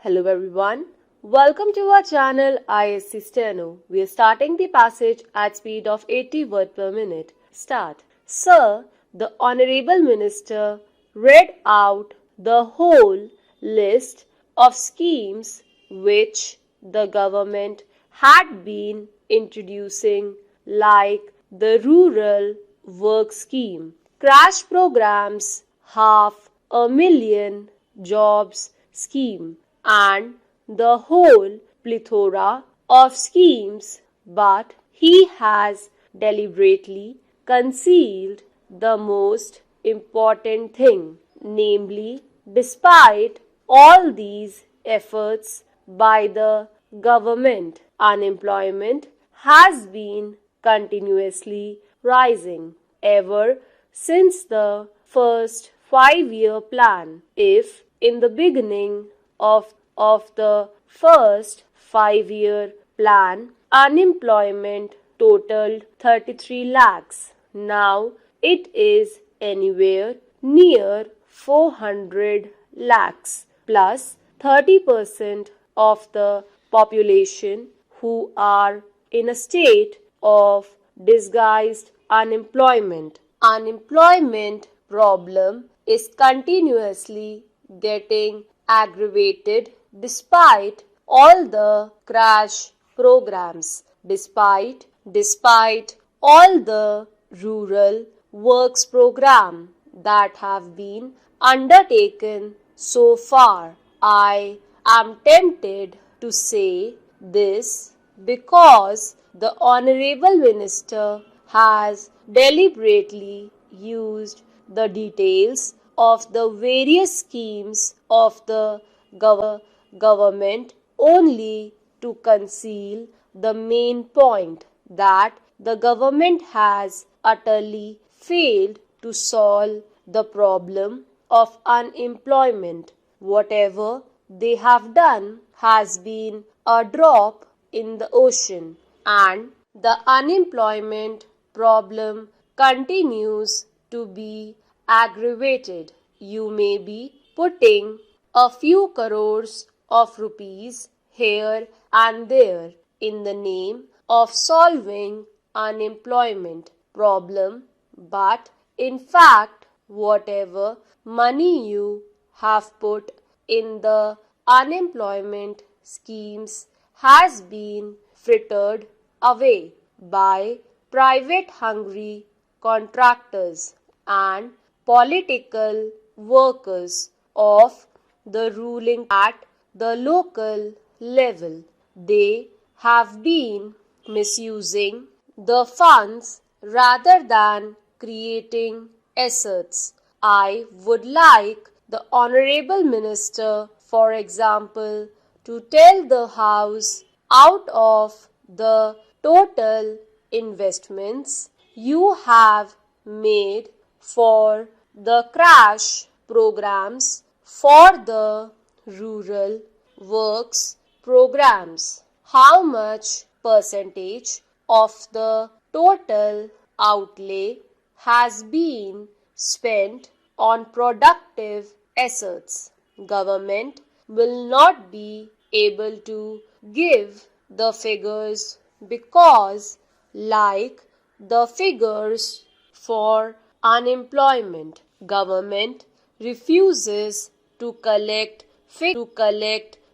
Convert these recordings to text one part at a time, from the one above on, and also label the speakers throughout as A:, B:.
A: Hello everyone. Welcome to our channel ISC Steno. We are starting the passage at speed of 80 words per minute. Start. Sir, the Honorable Minister read out the whole list of schemes which the government had been introducing, like the Rural Work Scheme, crash programs, 500,000 jobs scheme, and the whole plethora of schemes, but he has deliberately concealed the most important thing, namely, despite all these efforts by the government, unemployment has been continuously rising ever since the first 5-year plan. If in the beginning of the first 5-year plan, unemployment totaled 33 lakhs. Now it is anywhere near 400 lakhs, plus 30% of the population who are in a state of disguised unemployment. Unemployment problem is continuously getting aggravated despite all the crash programs, despite all the rural works program that have been undertaken so far. I am tempted to say this because the Honorable Minister has deliberately used the details of the various schemes of the government only to conceal the main point, that the government has utterly failed to solve the problem of unemployment. Whatever they have done has been a drop in the ocean, and the unemployment problem continues to be aggravated. You may be putting a few crores of rupees here and there in the name of solving unemployment problem, but in fact whatever money you have put in the unemployment schemes has been frittered away by private hungry contractors and political workers of the ruling at the local level. They have been misusing the funds rather than creating assets. I would like the Honorable Minister, for example, to tell the House, out of the total investments you have made for the crash programs, for the rural works programs, how much percentage of the total outlay has been spent on productive assets. Government will not be able to give the figures because, like the figures for unemployment, government refuses to collect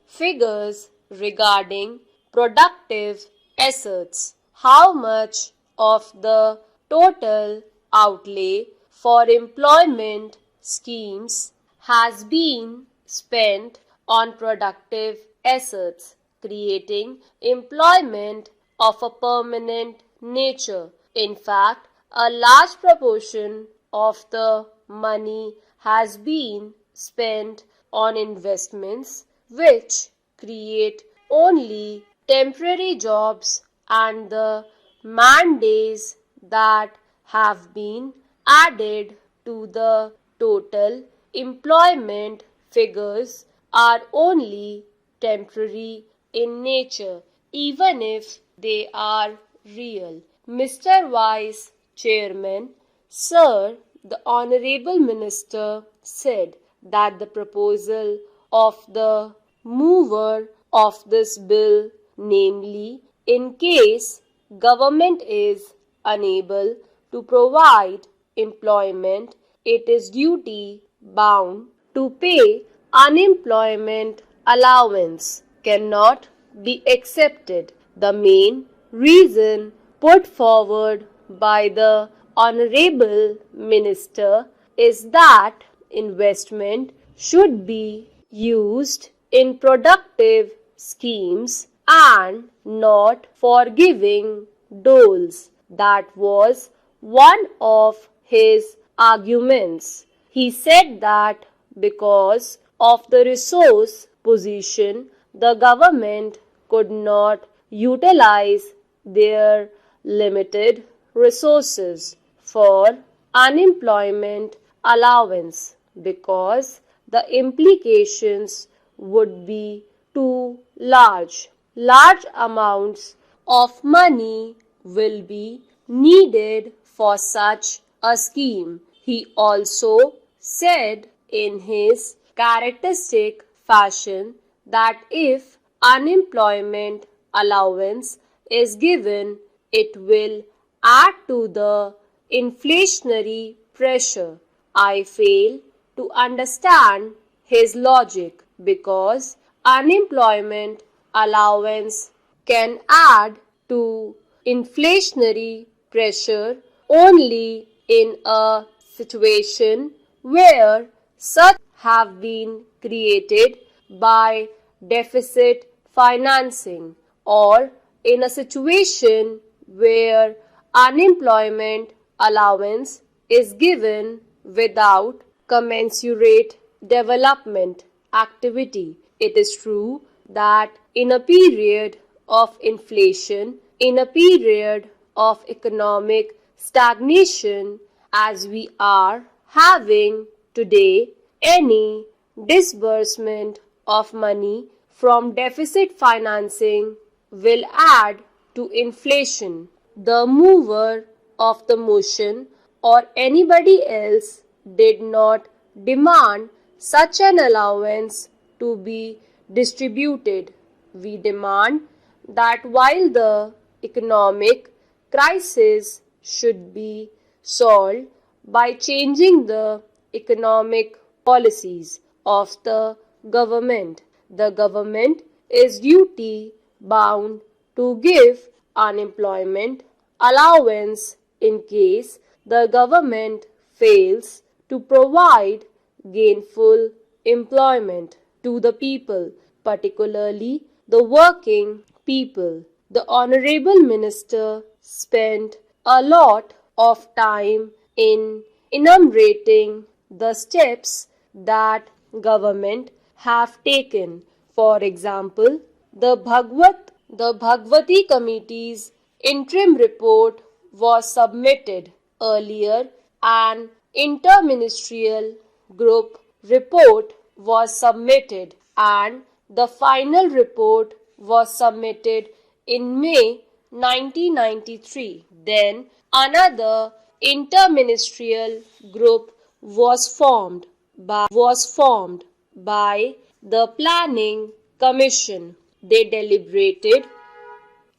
A: figures regarding productive assets. How much of the total outlay for employment schemes has been spent on productive assets, creating employment of a permanent nature. In fact, a large proportion of the money has been spent on investments which create only temporary jobs, and the man days that have been added to the total employment figures are only temporary in nature, even if they are real. Mr. Vice Chairman, Sir, the Honorable Minister said that the proposal of the mover of this bill, namely, in case government is unable to provide employment, it is duty bound to pay unemployment allowance cannot be accepted. The main reason put forward by the Honorable Minister is that investment should be used in productive schemes and not for giving doles. That was one of his arguments. He said that because of the resource position, the government could not utilize their limited resources for unemployment allowance because the implications would be too large. Large amounts of money will be needed for such a scheme. He also said in his characteristic fashion that if unemployment allowance is given, it will add to the inflationary pressure. I fail to understand his logic because unemployment allowance can add to inflationary pressure only in a situation where such have been created by deficit financing or in a situation where unemployment allowance is given without commensurate development activity. It is true that in a period of inflation, in a period of economic stagnation as we are having today, any disbursement of money from deficit financing will add to inflation. The mover of the motion or anybody else did not demand such an allowance to be distributed. We demand that while the economic crisis should be solved by changing the economic policies of the government is duty bound to give unemployment allowance in case the government fails to provide gainful employment to the people, particularly the working people. The Honorable Minister spent a lot of time in enumerating the steps that government have taken. For example, the Bhagwati Committee's interim report was submitted earlier. An interministerial group report was submitted and the final report was submitted in May 1993. Then another interministerial group was formed by the Planning Commission. They deliberated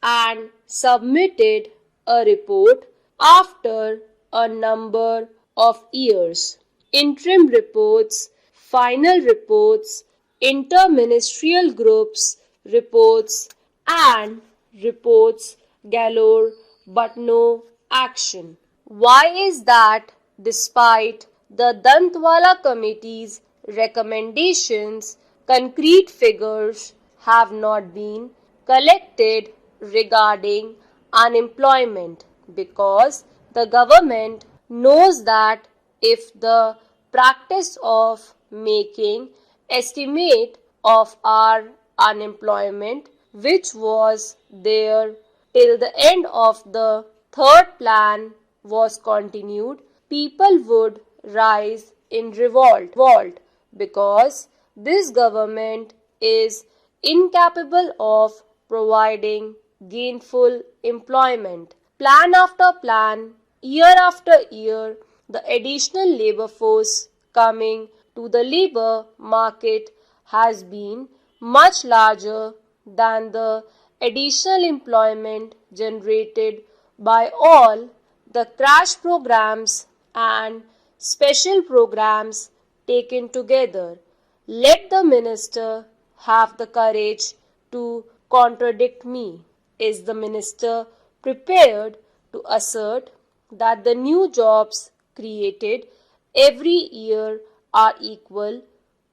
A: and submitted a report after a number of years. Interim reports, final reports, interministerial groups, reports, and reports galore, but no action. Why is that despite the Dantwala Committee's recommendations, concrete figures have not been collected regarding unemployment? Because the government knows that if the practice of making estimate of our unemployment, which was there till the end of the third plan, was continued, people would rise in revolt because this government is incapable of providing gainful employment. Plan after plan, year after year, the additional labor force coming to the labor market has been much larger than the additional employment generated by all the crash programs and special programs taken together. Let the minister have the courage to contradict me. Is the minister prepared to assert that the new jobs created every year are equal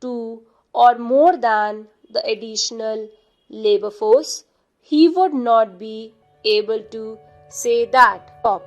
A: to or more than the additional labor force? He would not be able to say that. Stop.